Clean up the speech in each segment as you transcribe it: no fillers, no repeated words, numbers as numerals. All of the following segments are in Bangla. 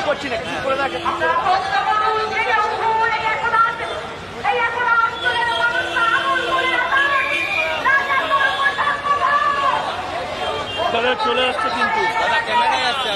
করছি না, কিছু করে রাখে। চলে আসছে কিন্তু ক্যামেরায় আসছে।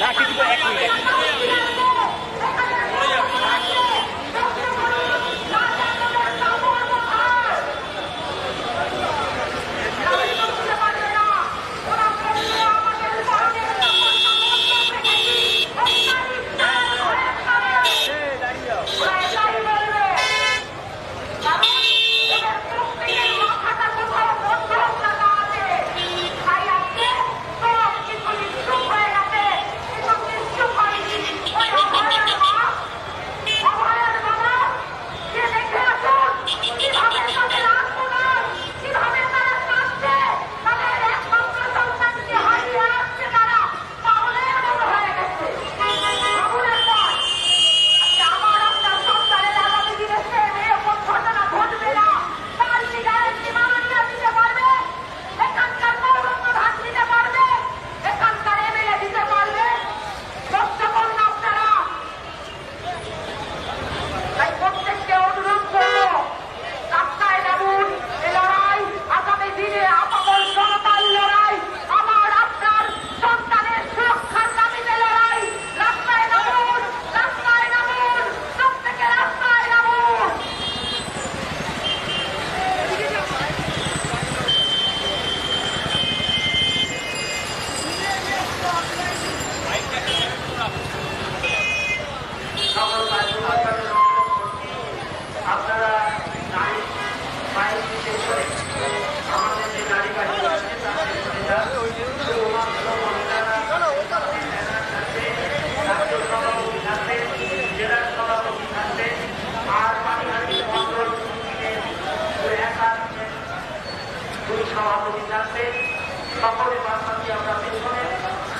সকলের পাশাপাশি আমরা পেছনে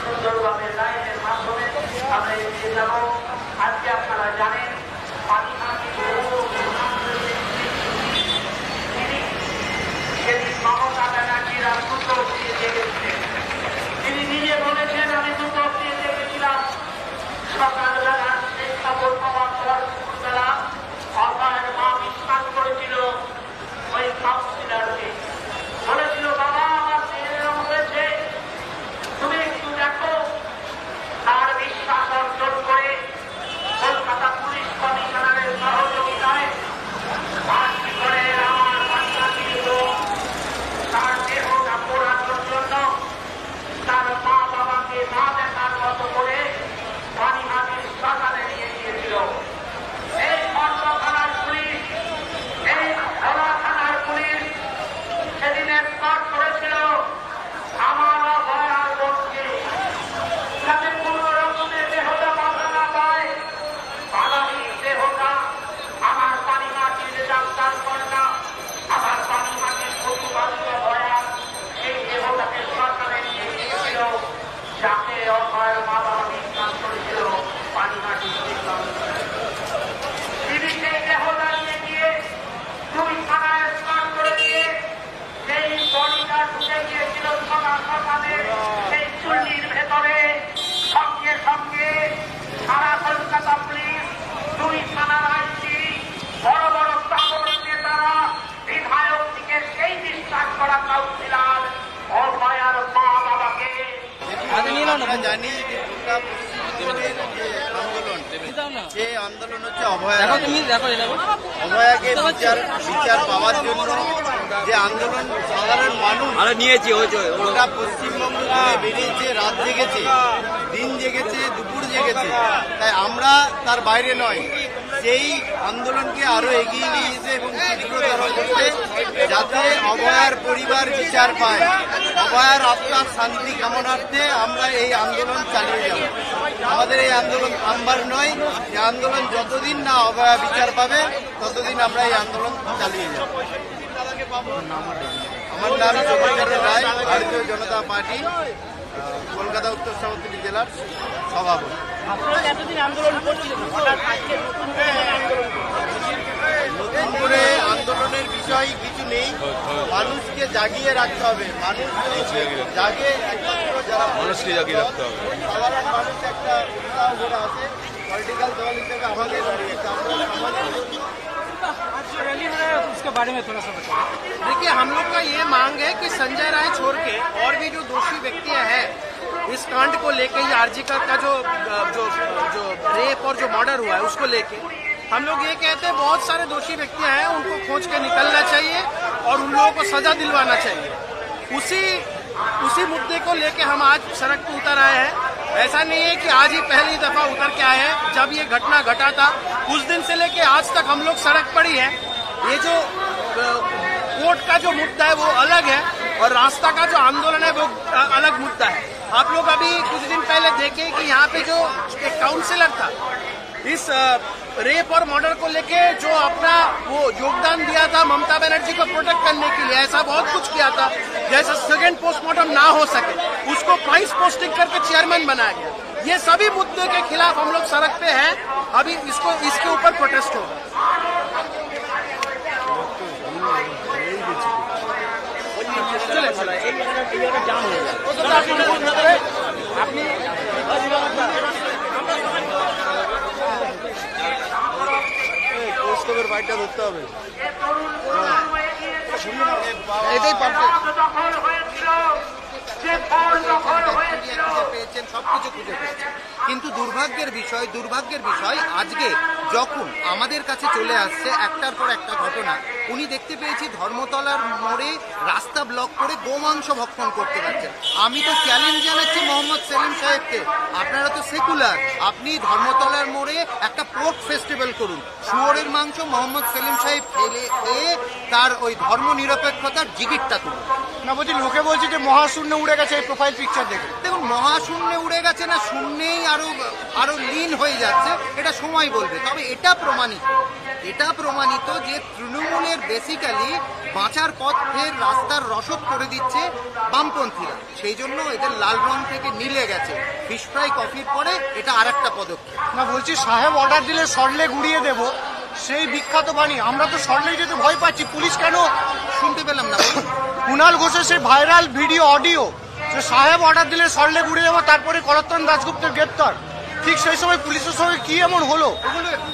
সুন্দরভাবে লাইনের মাধ্যমে আমরা এগিয়ে যাব। আজকে আপনারা জানেন পানিহাটি সেদিন মমতা ব্যানার্জির দুটো দিয়ে জেগেছিলেন। তিনি নিজে বলেছেন আমি দুটো দিয়ে জেগেছিলাম। সকালবেলা সেই খবর পাওয়ার পর দুপুরবেলা অভয়ের মা বিশ্বাস করেছিল ওই কাউন্সিলরকে, বলেছিল বাবা আমার মেয়ের হয়েছে, তুমি একটু দেখো। তার বিশ্বাস অর্জন করে কলকাতা পুলিশ কমিশনারের সহযোগিতায় করে আমার বাচ্চাটির লোক তার দেহটা পোড়ানোর জন্য তার মা বাবাকে না দেখার মতো করে পানিহাটির শ্মশানে নিয়ে গিয়েছিল। এই খড়দা থানার পুলিশ, এই ধলা থানার পুলিশ সেদিন স্পট করেছিল আমার অভয়ার বোনকে, যাতে কোন রকমের দেহটা বাধা না পায়। বাধাহীন দেহটা আমার পানিহাটির ডাক্তার কন্যা, আমার পানিহাটির প্রতিবাদী অভয়া সেই দেহটাকে শ্মশানে নিয়ে গিয়েছিল, যাকে অভয়ের মা বাবা বিশ্বাস করেছিল পানিহাটির তিনি সেই দেহটা নিয়ে গিয়ে দুই থানায় স্নান করে দিয়ে সেই বডিটা ঢুকে গিয়েছিল শ্মশানে, সেই চুল্লির ভেতরে। সঙ্গে সঙ্গে সারা কলকাতা পুলিশ, দুই থানার আইসি, বড় বড় তাবড় নেতারা, বিধায়ক থেকে সেই বিশ্বাস করা কাউন্সিলর অভয়ার মা বাবাকে জানি যে আন্দোলন হচ্ছে অভয়াকে বিচার পাওয়ার জন্য যে আন্দোলন সাধারণ মানুষ নিয়েছে, গোটা পশ্চিমবঙ্গ থেকে বেরিয়েছে, রাত জেগেছে, দিন জেগেছে, দুপুর জেগেছে। তাই আমরা তার বাইরে নয়, সেই আন্দোলনকে আরো এগিয়ে নিয়ে যেতে এবং তীব্রতর করতে, যাতে অভয়ার পরিবার বিচার পায়। অভয়ার আত্মার শান্তি কামনার্থে আমরা এই আন্দোলন চালিয়ে যাব। আমাদের এই আন্দোলন থামবার নয়, এই আন্দোলন যতদিন না অভয়া বিচার পাবে ততদিন আমরা এই আন্দোলন চালিয়ে যাব। আমার নাম চন্দ্রচন্দ্র রায়, ভারতীয় জনতা পার্টি কলকাতা উত্তর সভাপতি জেলার সভাপতি। নতুন করে আন্দোলনের বিষয় কিছু নেই, মানুষকে জাগিয়ে রাখতে হবে। মানুষ জাগে, একমাত্র যারা মানুষকে জাগিয়ে রাখতে হবে। সাধারণ মানুষ একটা উৎসাহ ধরে আছে, पॉलिटिकल दल हिसेबे আমাদের रैली में उसके बारे में थोड़ा सा बताइए। देखिए, हम लोग का ये मांग है कि संजय राय छोड़ के और भी जो दोषी व्यक्तियां हैं इस कांड को लेके, ये आरजीकर का जो जो जो रेप और जो मर्डर हुआ है उसको लेके हम लोग ये कहते हैं बहुत सारे दोषी व्यक्तियां हैं, उनको खोज के निकलना चाहिए और उन लोगों को सजा दिलवाना चाहिए। उसी मुद्दे को लेके हम आज सड़क पर उतर आए हैं। ऐसा नहीं है कि आज ही पहली दफा उतर के आए हैं। जब ये घटना घटा था उस दिन से लेके आज तक हम लोग सड़क पर ही है। ये जो कोर्ट का जो मुद्दा है वो अलग है और रास्ता का जो आंदोलन है वो अलग मुद्दा है। आप लोग अभी कुछ दिन पहले देखे कि यहाँ पे जो एक काउंसिलर था इस रेप और मर्डर को लेके जो अपना वो योगदान दिया था ममता बनर्जी को प्रोटेक्ट करने के लिए, ऐसा बहुत कुछ किया था जैसे सेकेंड पोस्टमार्टम ना हो सके उसको प्राइस पोस्टिंग करके चेयरमैन बनाया गया। ये सभी मुद्दों के खिलाफ हम लोग सड़क पे हैं। अभी इसके ऊपर प्रोटेस्ट होगा। বাইকটা ধরতে হবে। এটাই দখল হয়েছিল, যে ফল দখল হয়েছিল, পেয়েছেন সবকিছু খুঁজে পেয়েছেন, কিন্তু দুর্ভাগ্যের বিষয় আজকে যখন আমাদের কাছে চলে আসছে একটার পর একটা ঘটনা, উনি দেখতে পেয়েছি ধর্মতলার মোড়ে রাস্তা ব্লক করে গোমাংস ভক্ষণ করতে পারছেন। আমি তো চ্যালেঞ্জ জানাচ্ছি মোহাম্মদ সেলিম সাহেবকে, আপনারা তো সেকুলার, আপনি ধর্মতলার মোড়ে একটা পোর্ক ফেস্টিভ্যাল করুন, শুয়োরের মাংস মোহাম্মদ সেলিম সাহেব খেয়ে তার ওই ধর্ম নিরপেক্ষতার জিগিরটা তুলুন। না বলছি, লোকে বলছে যে মহাশূন্য উড়ে গেছে এই প্রোফাইল পিকচার দেখে। দেখুন, মহাশূন্যে উড়ে গেছে না শূন্যেই আরো লীন হয়ে যাচ্ছে, এটা সময় বলবে। তবে এটা প্রমাণিত যে তৃণমূলের বেসিক্যালি বাঁচার পথ ফের রাস্তার রসদ করে দিচ্ছে বামপন্থীরা, সেই জন্য এদের লাল রং থেকে নীলে গেছে। ফিশ ফ্রাই কফির পরে এটা আর একটা পদক্ষেপ। না বলছি, সাহেব অর্ডার দিলে সরলেক উড়িয়ে দেব, সেই বিখ্যাত বাণী, আমরা তো সরলেক যেতে ভয় পাচ্ছি, পুলিশ কেন শুনতে পেলাম না? কুণাল ঘোষের সেই ভাইরাল ভিডিও অডিও যে সাহেব অর্ডার দিলে সরলেক উড়িয়ে দেবো, তারপরে করত্তন দাশগুপ্তের গ্রেপ্তার, ঠিক সেই সময় পুলিশের সঙ্গে কি এমন হলো?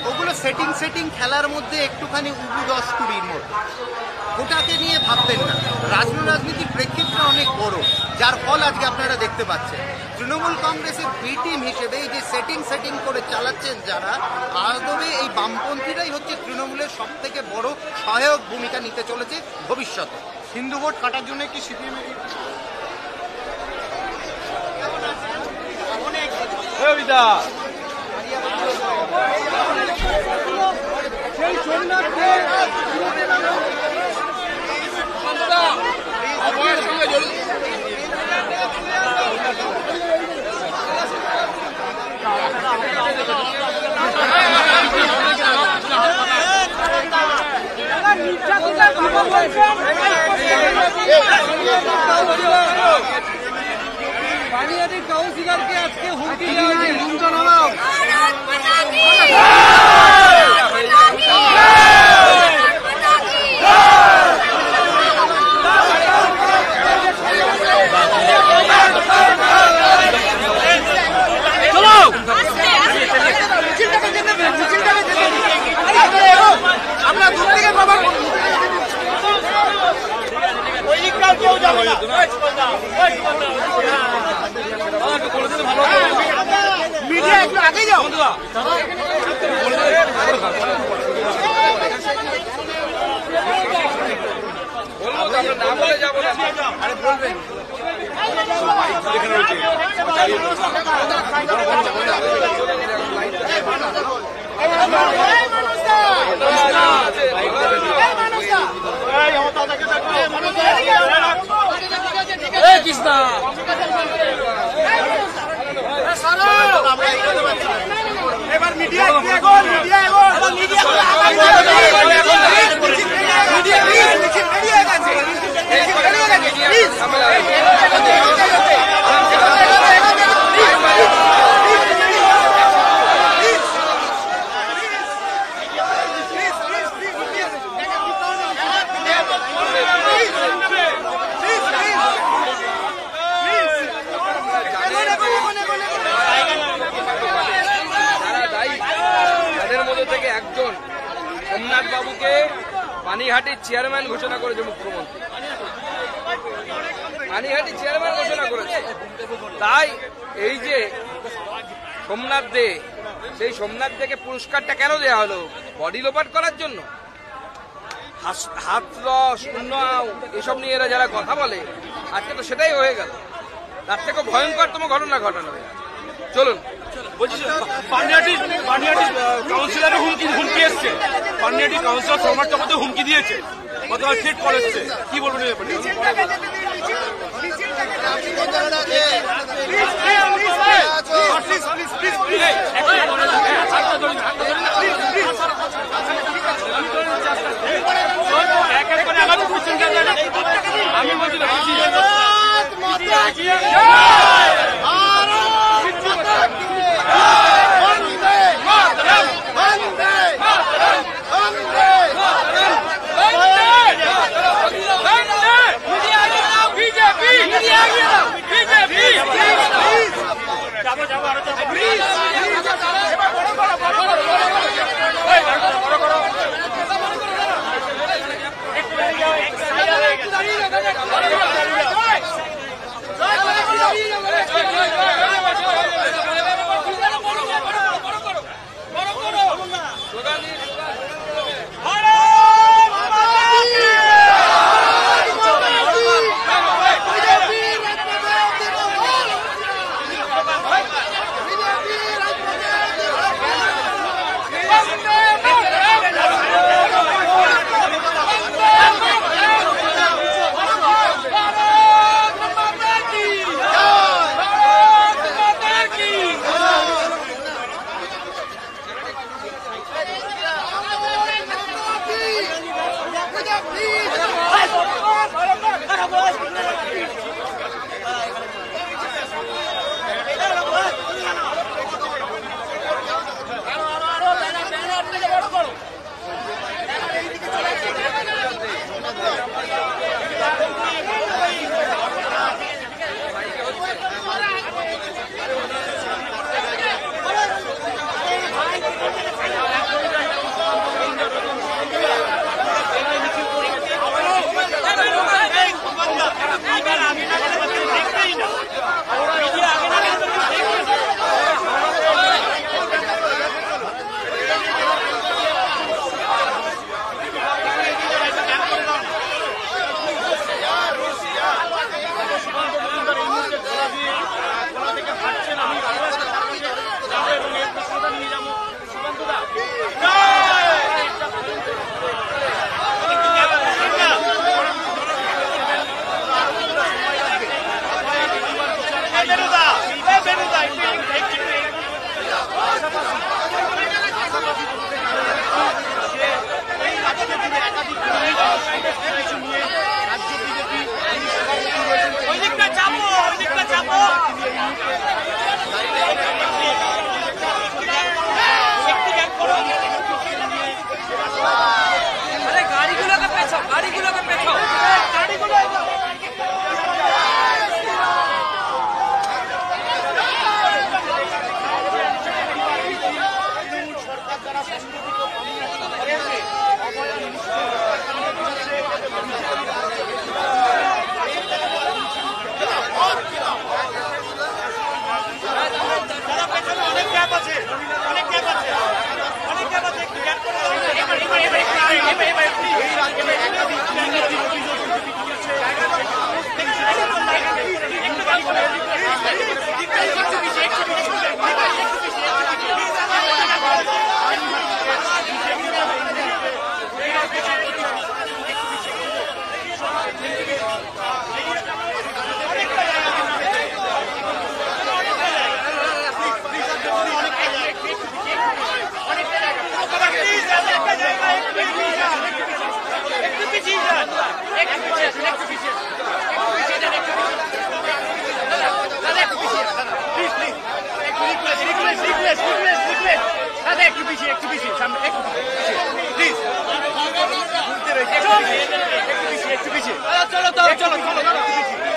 ওগুলো সেটিং খেলার মধ্যে একটুখানি উবু 10-20-র মধ্যে, ওটাকে নিয়ে ভাববেন না। রাজনীতির প্রেক্ষিতটা অনেক বড়, যার ফল আজকে আপনারা দেখতে পাচ্ছেন। তৃণমূল কংগ্রেসের বি টিম হিসেবে এই যে সেটিং করে চালাচ্ছেন যারা, আদবে এই বামপন্থীরাই হচ্ছে তৃণমূলের সব থেকে বড় সহায়ক ভূমিকা নিতে চলেছে ভবিষ্যতে। হিন্দু ভোট কাটার জন্য কি সিপিএম বানিয়াদি কাউন্সিলরকে আজকে হুমকি দেওয়া আমরা দূর থেকে ব্যবহার করব, ওই দিকটাও কেউ যাবে না। মিডিয়া একটু আগে যাও। আরে বলবেন কৃষ্ণা এবার মিডিয়া একজন সোমনাথ বাবুকে পানিহাটির চেয়ারম্যান ঘোষণা করেছে মুখ্যমন্ত্রী, পানিহাটির চেয়ারম্যান ঘোষণা করেছে। তাই এই যে সোমনাথ দে, সেই সোমনাথ দেকে পুরস্কারটা কেন দেওয়া হলো? বডি লোপাট করার জন্য? হাতরস উন্নয়ন এসব নিয়ে এরা যারা কথা বলে, আজকে তো সেটাই হয়ে গেল। তার থেকে ভয়ঙ্করতম ঘটনা ঘটানো হয়ে গেল। চলুন, বলছি পানিহাটি কাউন্সিলরের হুমকি এসছে, পানিহাটি কাউন্সিলর সোমনাথ চক্রবর্তী হুমকি দিয়েছে, গতকাল থ্রেট কল এসছে, কি বলবেন এই ব্যাপারে? আমি বলছি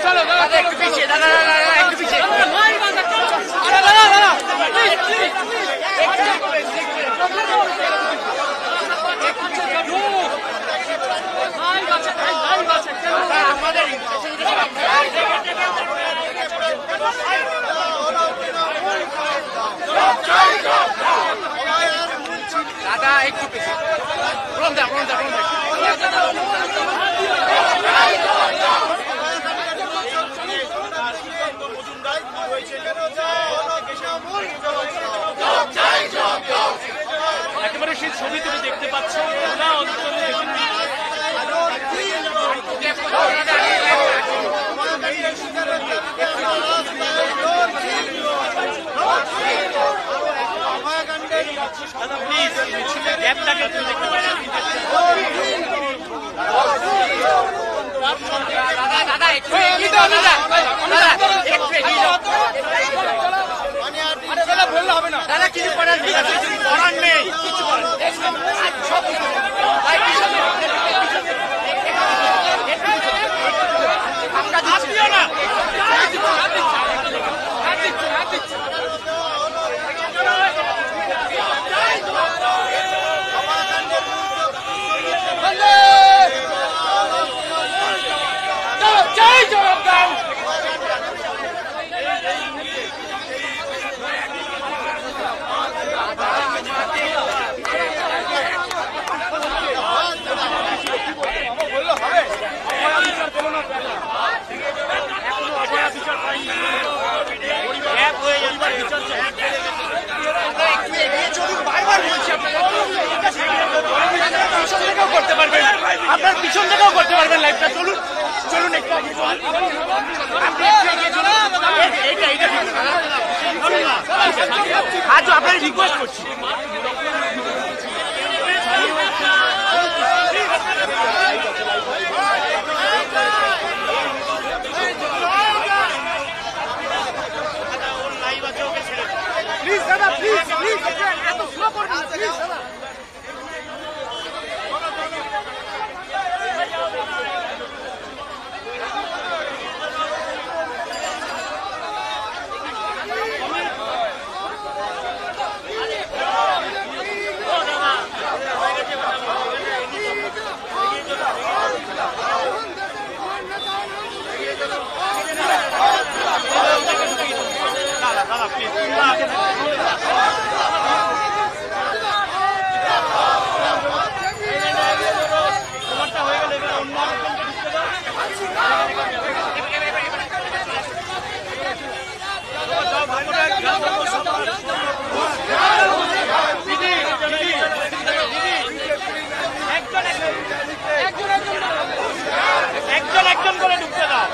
चलो একটু পিছিয়ে প্রণাম দা একেবারে সেই ছবি তুমি দেখতে পাচ্ছ ওরা অঞ্চলে প্লিজ মিছিলের গ্যাপটাকে একটু দেখতে পাচ্ছি দাদা একটু এগিয়ে দাও দাদা একটু এগিয়ে দাও দাদা বললে হবে না দাদা কিছু করার নেই কিছু করার সব না আপনার পিছন থেকেও করতে পারবেন লাইভটা চলুন চলুন একটু আগে চলুন আপনি একটু এগিয়ে চলুন আজ আপনার রিকোয়েস্ট করছি প্লিজ দাদা প্লিজ এত স্লো করবেন প্লিজ দাদা একজন করে ঢুকতে দাও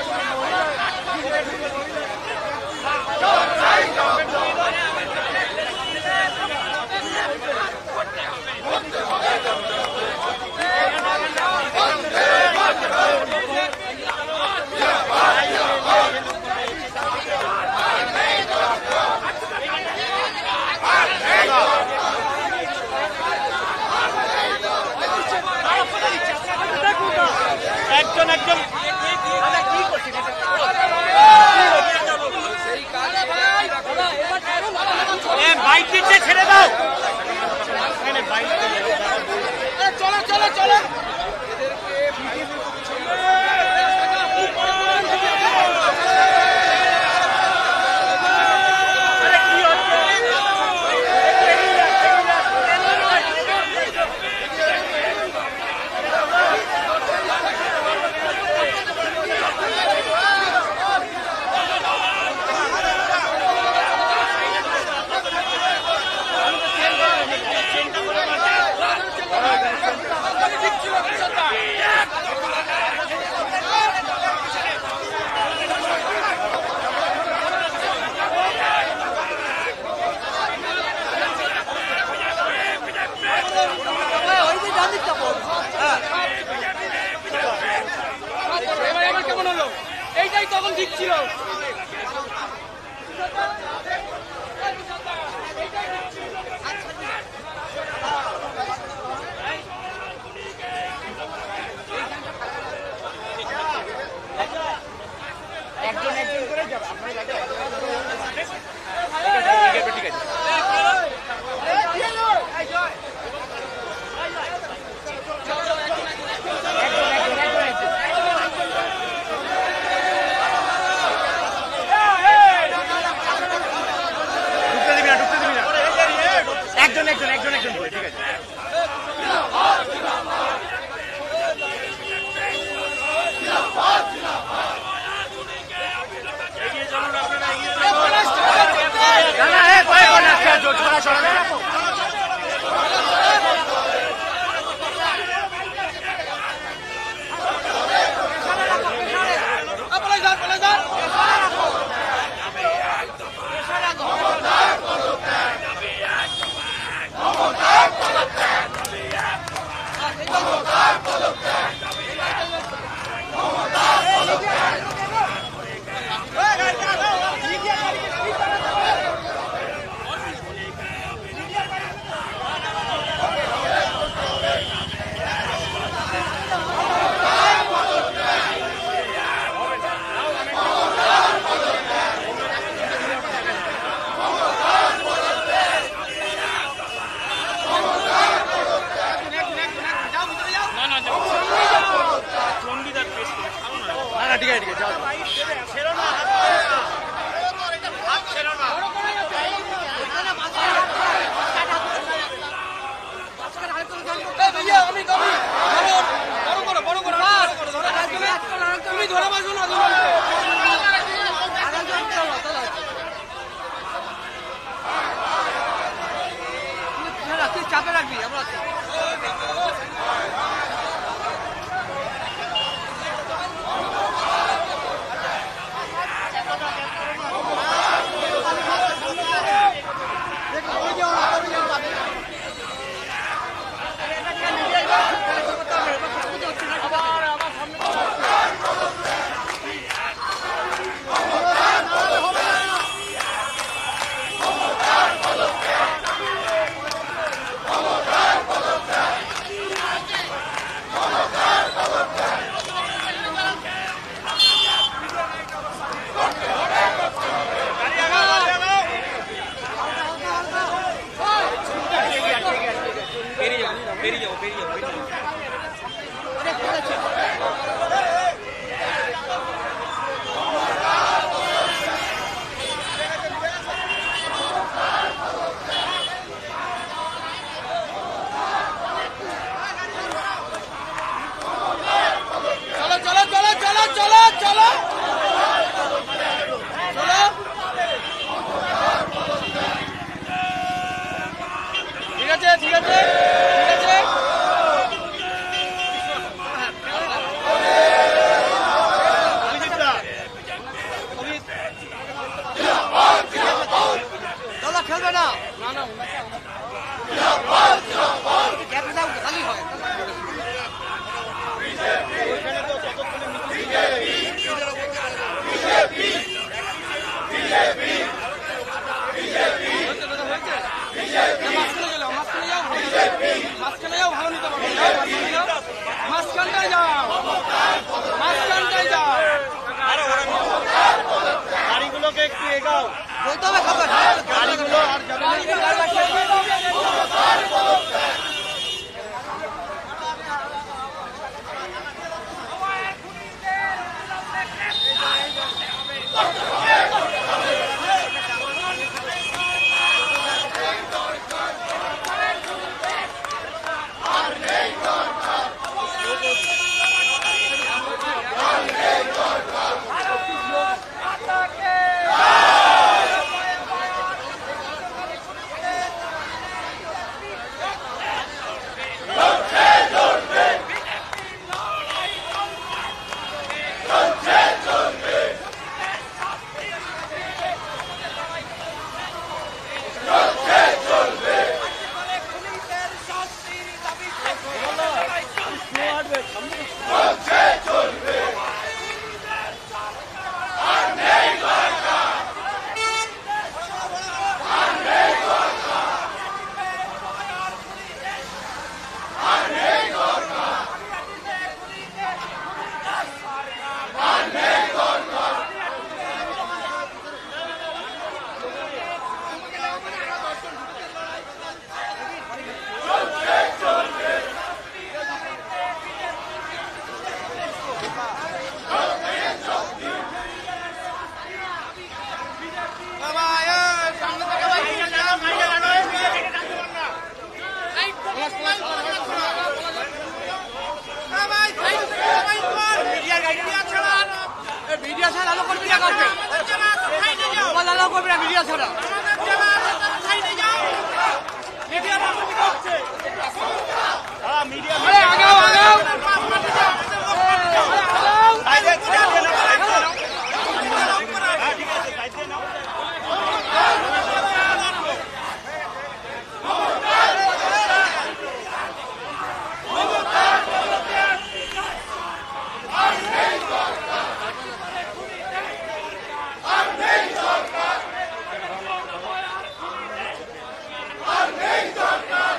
একজন কি করছি বাইক দিচ্ছে ছেড়ে দাও চলো চলো চলো কেমন হলো এইটাই তখন ঠিক ছিল একজন করে যাবে ঠিক আছে একজন করে ঠিক আছে ঠিক আছে যাও তুমি ধরে বাসো না চাপে রাখবি আমরা গাড়িগুলোকে একটু এগাও বলতে হবে খবর গাড়িগুলো আর যাবে Armei Torcar!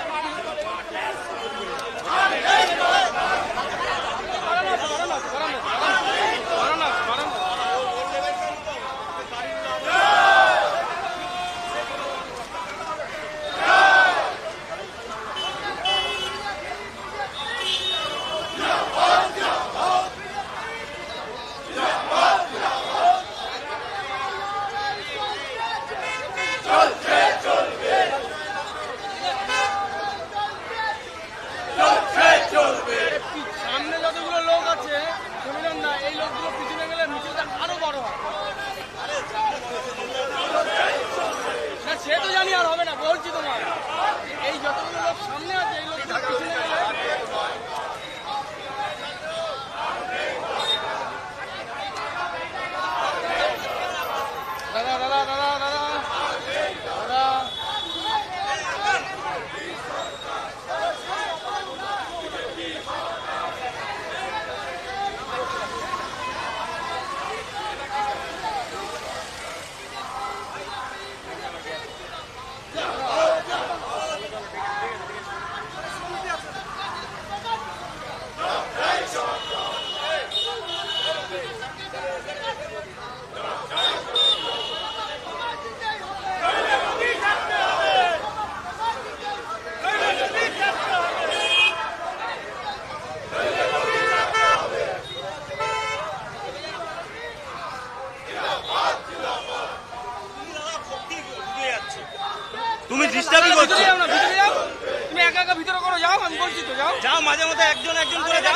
তো একজন একজন করে যাও,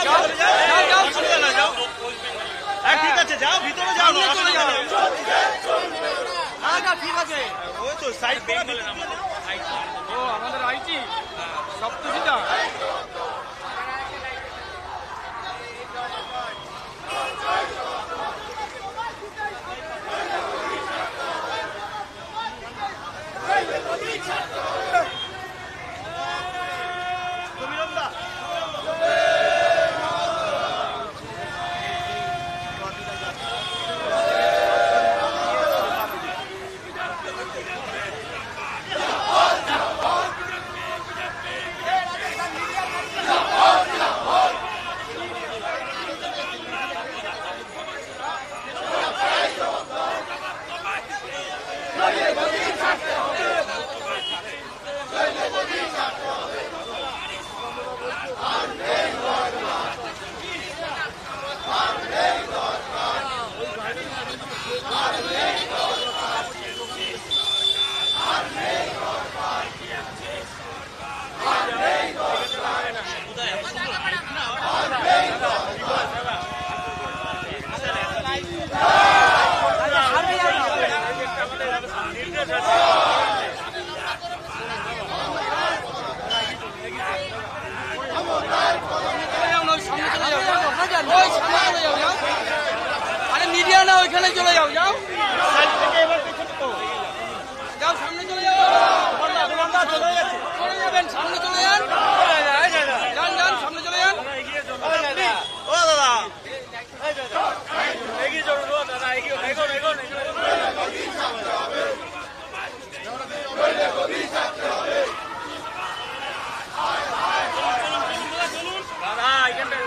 অসুবিধা না, যাও। হ্যাঁ ঠিক আছে, যাও ভিতরে যাও, ঠিক আছে। ওই তো সাইড ও আমাদের আইটি সপ্তশীটা আরে মিডিয়া না ওইখানে চলে যাও, যাও যাও, সামনে চলে যাও, চলে যাবেন, সামনে চলে যান, যান যান, সামনে চলে যান। ও দাদা এগিয়ে চলুন, ও দাদা এগিয়ে, এগোন এগোন দাদা এখানটা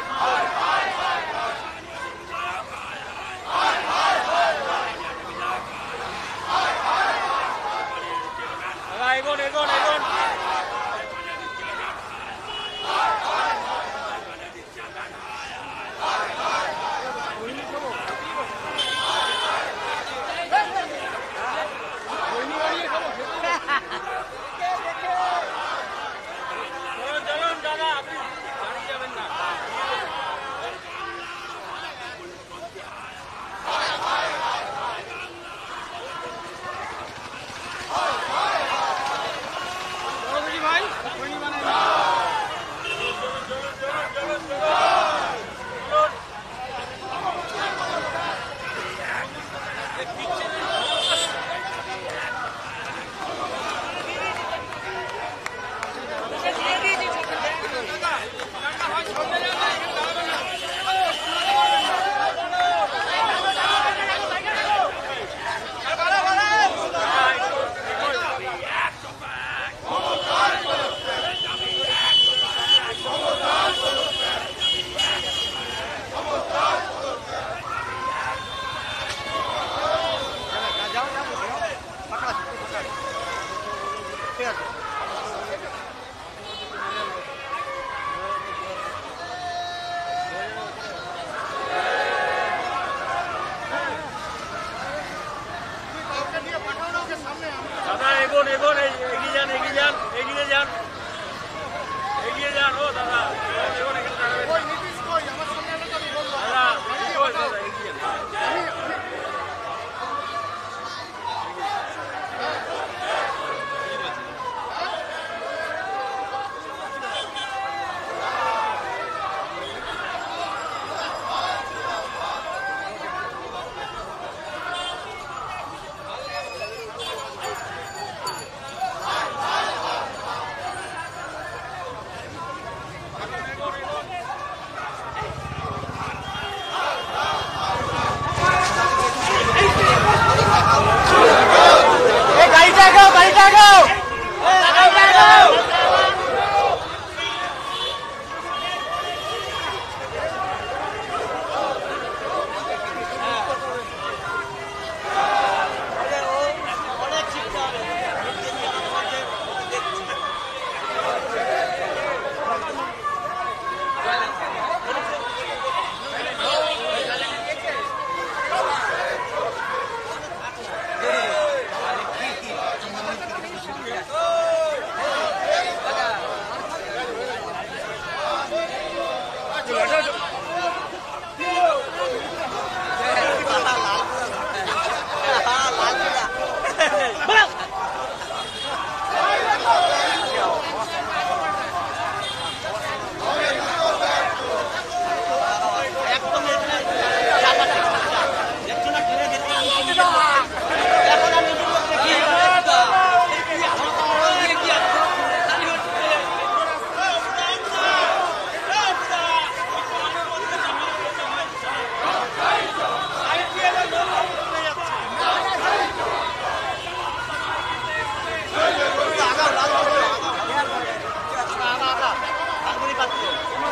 এগোন এগোন এগোন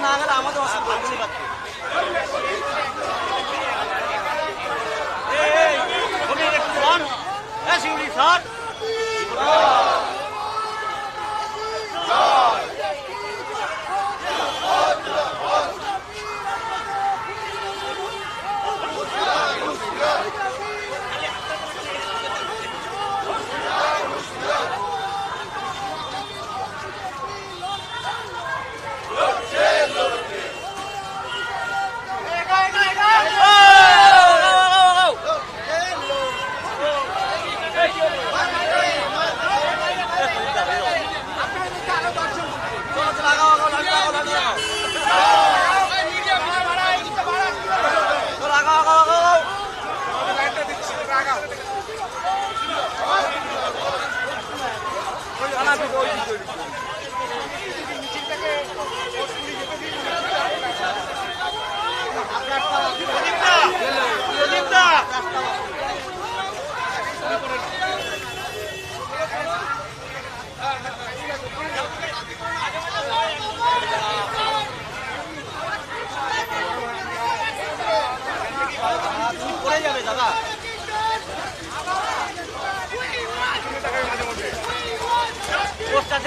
না গেলে আমাদের অসুবিধা শিউলি স্যার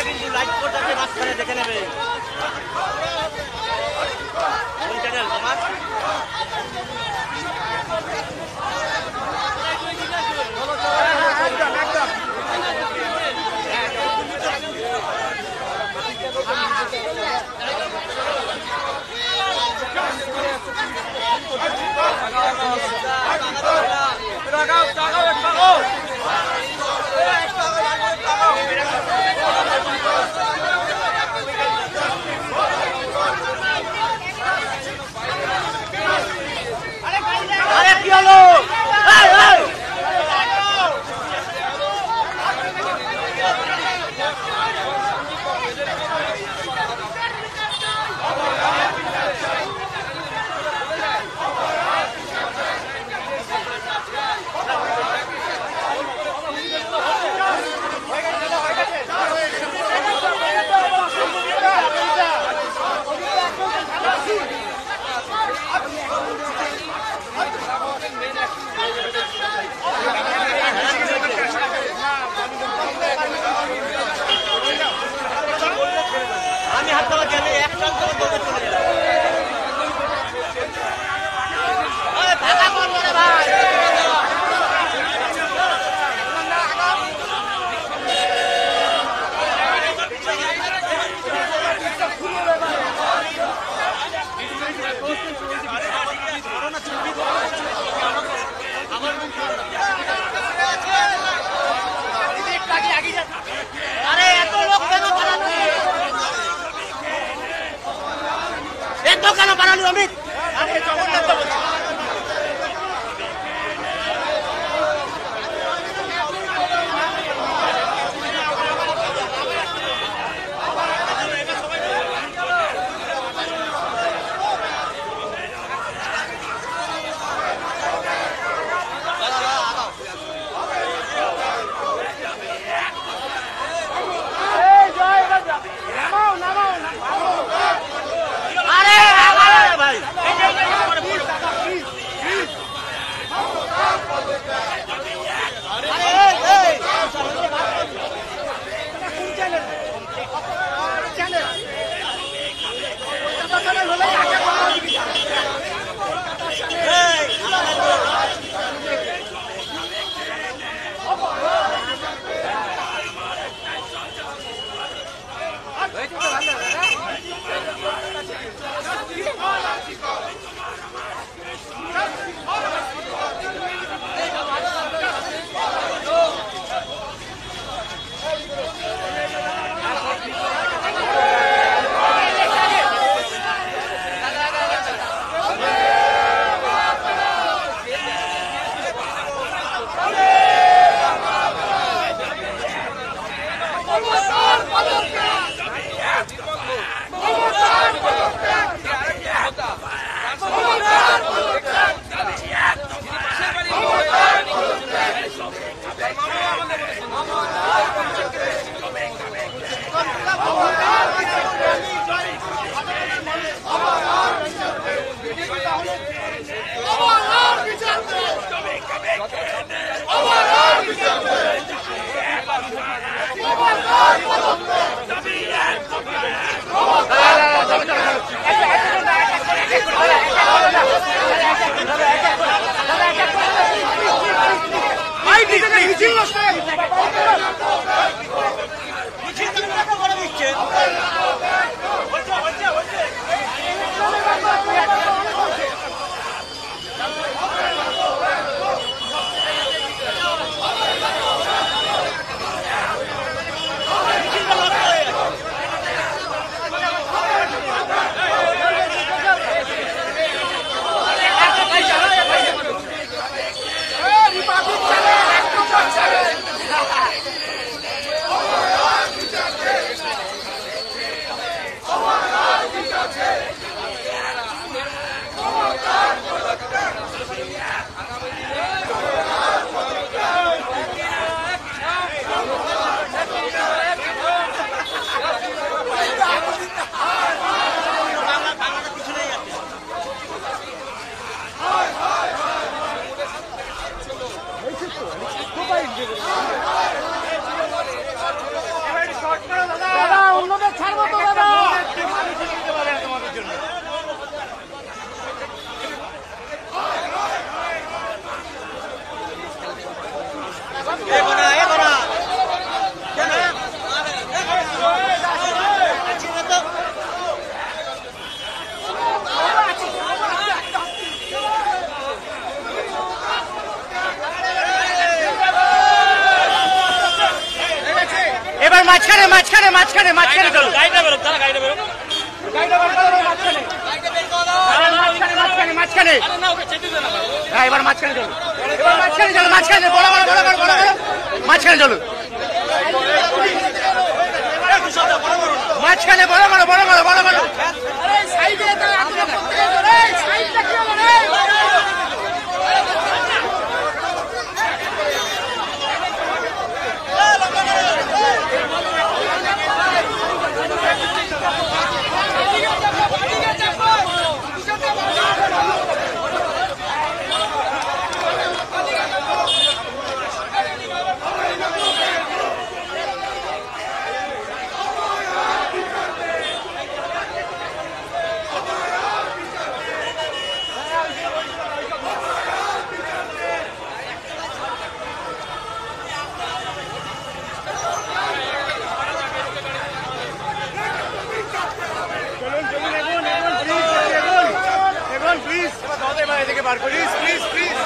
কিন্তু লাইট পোস্ট আছে মাঝখানে দেখে নেবে কোন চ্যানেল তোমার মাঝখানে মাঝখানে চলো, গাড়িটা বেরো, তারা গাড়িটা বেরো। গাড়িটা বার করো, মাঝখানে মাঝখানে মাঝখানে মাঝখানে। হ্যাঁ এবার মাঝখানে চলো, এবার মাঝখানে চলো, মাঝখানে বড় বড় বড় বড় বড় বড় মাঝখানে চলো, মাঝখানে বড় বড় বড় বড় বড় বড়। প্লিজ প্লিজ প্লিজ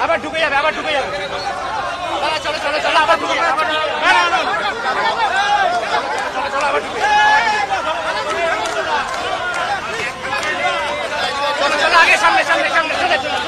আবার ঢুকে যাবে আবার ঢুকে যাবে চলো চলো চলো আবার ঢুকে যাবে চলো চলো আবার ঢুকে চলো চলো আগে সামনে সামনে সামনে চলে চলো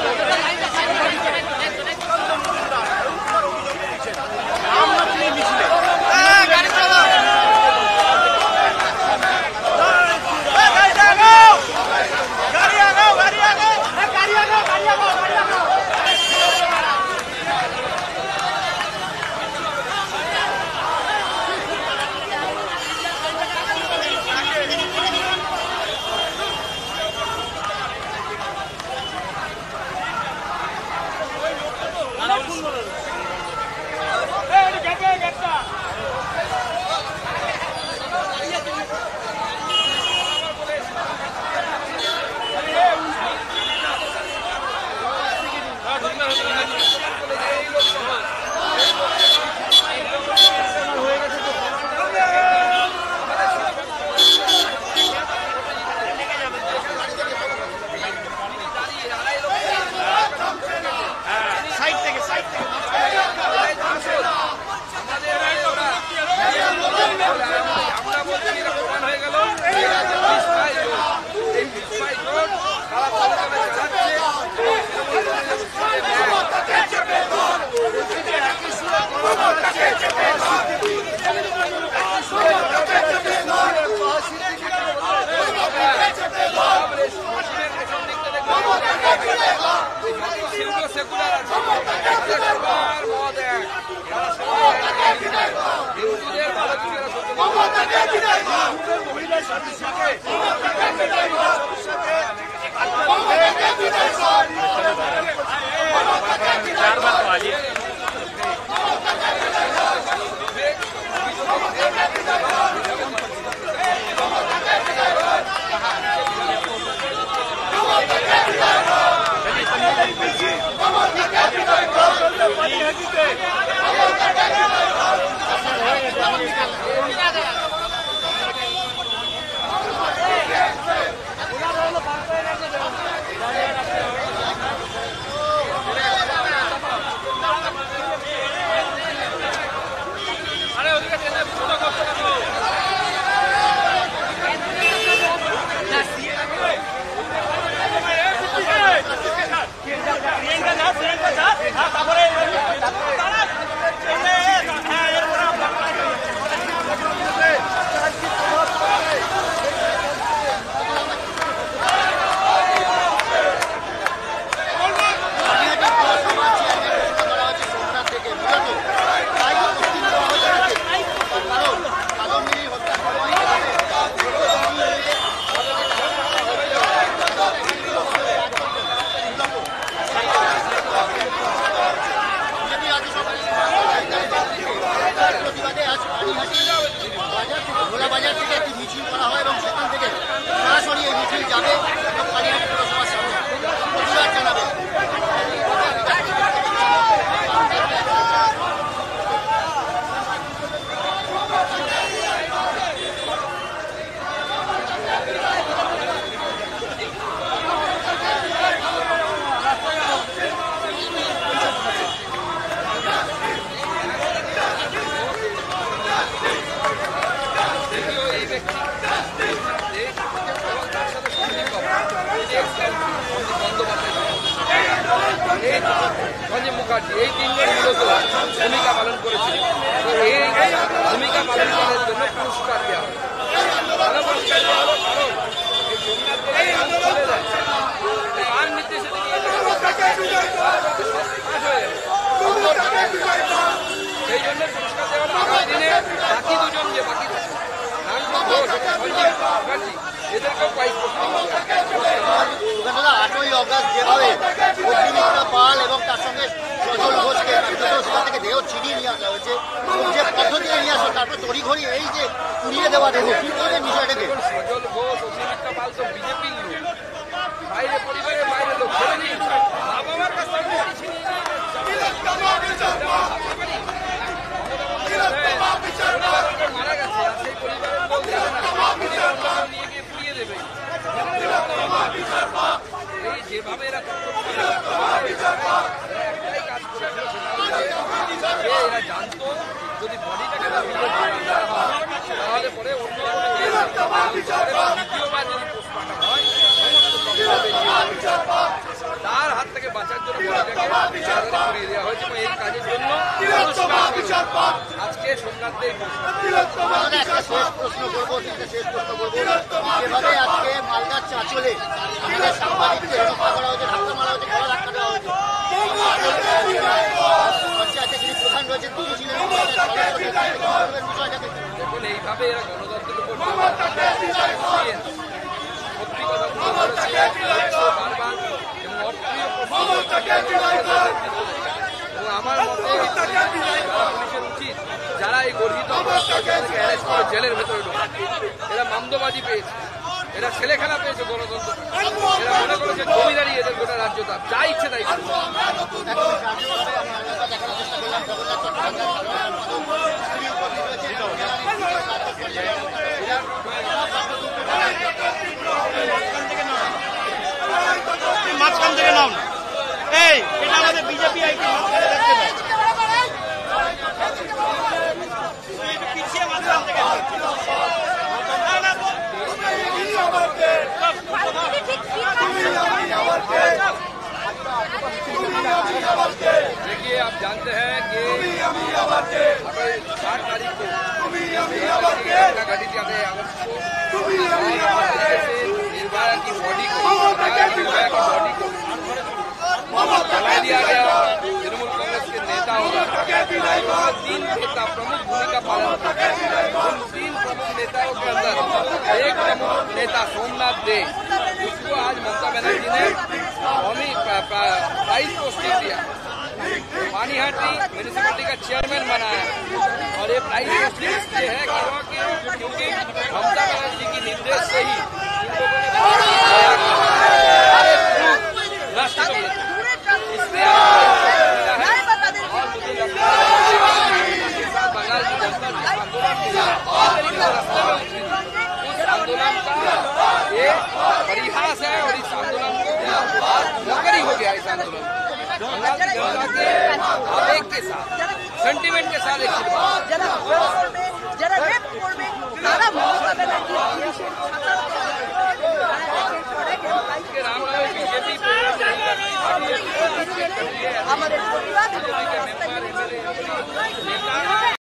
সেকুলার আছে, সবার মত এক, হিন্দুদের ভালো কিছু এরা সহ্য সঞ্জীব মুখার্জি এই তিনজন মূলত ভূমিকা পালন করেছিল। তো এই ভূমিকা পালন করার জন্য পুরস্কার দেওয়া হয়। পুরস্কার দেওয়া হলো কারণ নির্দেশে সেই জন্য পুরস্কার দেওয়া হলো। আগামী দিনে বাকি দুজন যে বাকি এদেরকেও প্রাইজ দাদা 8ই অগাস্ট যেভাবে অগ্নিমিত্রা পাল এবং তার সঙ্গে সজল ঘোষকে সেখান থেকে দেহ ছিনিয়ে নিয়ে আসা হয়েছে, যে পদ্ধতিতে নিয়ে আসা, তারপর তড়িঘড়ি এই যে উড়িয়ে দেওয়া দেহ, কি করবেন বিষয়টাকে? সজল ঘোষ, অগ্নিমিত্রা পাল তো বিজেপির লোক, বাইরে পরিবারের বাইরে লোক, বাবার কাছ থেকে মারা গেছে আর সেই পরিবারের লোক নিয়ে গিয়ে পুড়িয়ে দেবে। এই যেভাবে এরা একটাই কাজ করেছিল, এরা জানতো যদি বডিটাকে তাহলে পরে অন্য দ্বিতীয়বার যদি পোস্টমর্টম হয় তার হাত থেকে বাঁচার জন্য বডিটাকে করিয়ে দেওয়া হয়েছে এবং এই কাজের জন্য আজকে সোমনাথে প্রশ্ন করবো যেভাবে আজকে মালদার চাঁচলে আমাদের সাংবাদিককে হেরফা করা হয়েছে, ধাক্কা মারা হয়েছে, গলা ধাক্কা দেওয়া হয়েছে, যিনি প্রধান রয়েছেন তিনি ছিলেন বিষয়টাকে দেখুন এইভাবে এরা গণতন্ত্রের উপর সত্যি কথা বারবার এবং অপ্রিয় এবং আমার মতে পুলিশের উচিত যারা এই গর্হিত অপরাধকে অ্যারেস্ট করে জেলের ভেতরে ঢোকে, এরা মামদবাজি পেয়েছে, এরা ছেলে খেলা পেয়েছে গণতন্ত্র, এরা মনে করেছে জমিদারি এদের গোটা রাজ্য তার যা ইচ্ছে তাই মাঝখান থেকে নাও না, এই এটা আমাদের বিজেপি আইটি পিছিয়ে মাঝখান থেকে देखिए आप जानते हैं कि 8 तारीख को घटित यादें अगस्त को निर्भया की बॉडी को जला दिया गया नेता सोमनाथ दे, उसको आज ममता बनर्जी ने कौमी प्राइज पोस्टिंग दिया, पानीहाटी म्यूनिसिपैलिटी का चेयरमैन बनाया। और ये प्राइज पोस्टिंग इसलिए है क्योंकि ममता बनर्जी की निर्देश से ही राष्ट्र इसलिए और मुझे लगता है बंगाल की जनता जिस आंदोलन उस आंदोलन का ये परिहास है और इस आंदोलन को नौकरी हो गया। इस आंदोलन बंगाल की जनता के आवेग के साथ, सेंटिमेंट के साथ एक